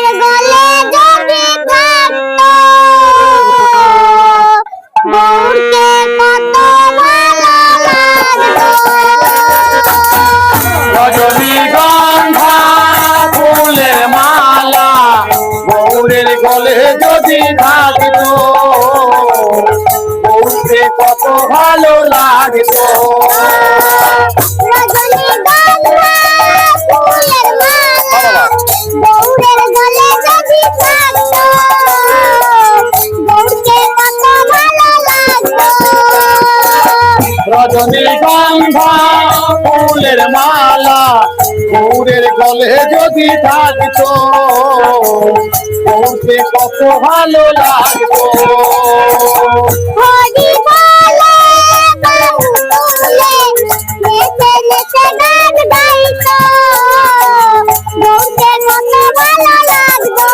গলে যদি থাকতো বউকে কত ভালো লাগতো। রজনীগন্ধা ফুলের মালা বউরের গলে যদি থাকতো বউকে কত ভালো লাগতো। রজনীগন্ধা ফুলের মালা বউরের গলে যদি থাকতো বউকে কত ভালো লাগতো। রজনীগন্ধা ফুলের মালা বউরের গলে যদি থাকতো বউকে কত ভালো লাগতো। হরি বলে বাহু তুলে নেচে নেচে গান গাইতো বউকে কত ভালো লাগতো।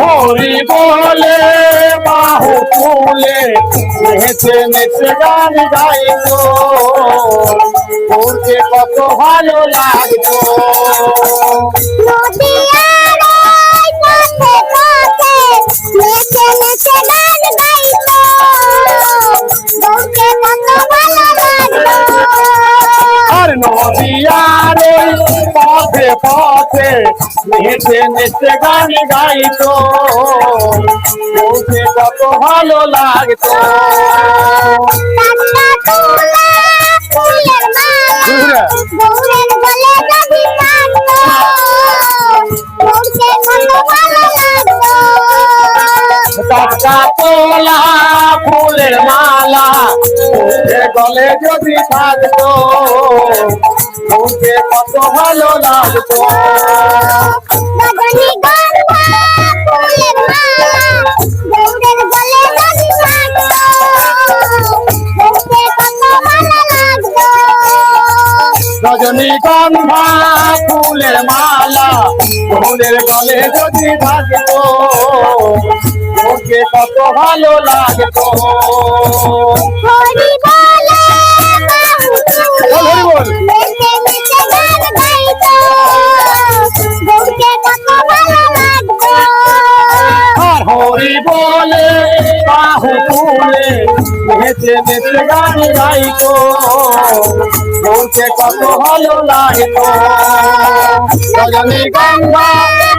হরি বলে বাহু তুলে নেচে নেচে গান গাইতো বউকে কত ভালো লাগতো। নদিয়ার ওই পথে পথে নেচে নেচে গান গাইতো বউকে কত ভালো লাগতো। আর নদিয়ার ওই পথে পথে নেচে নেচে গান গাইতো বউকে কত ভালো লাগতো। টাটকা তুলা ফুলের মালা বউরের গলে যদি থাকতো বউকে কত ভালো লাগতো। টাটকা তোলা ফুলের মালা বউকে গলে যদি থাকতো বউকে কত ভালো লাগতো। রজনীগন্ধা ফুলের মালা বউরের গলে যদি থাকতো বউকে কত ভালো লাগতো। রজনীগন্ধা ফুলের মালা বউরের গলে যদি থাকতো বউকে কত ভালো লাগতো। হরি বলে বাহু তুলে নেচে নেচে গান গাইতো বউকে কত ভালো লাগতো। আর হরি বলে বাহু তুলে নেচে নেচে গান গাইতো বউকে কত ভালো লাগতো। রজনীগন্ধা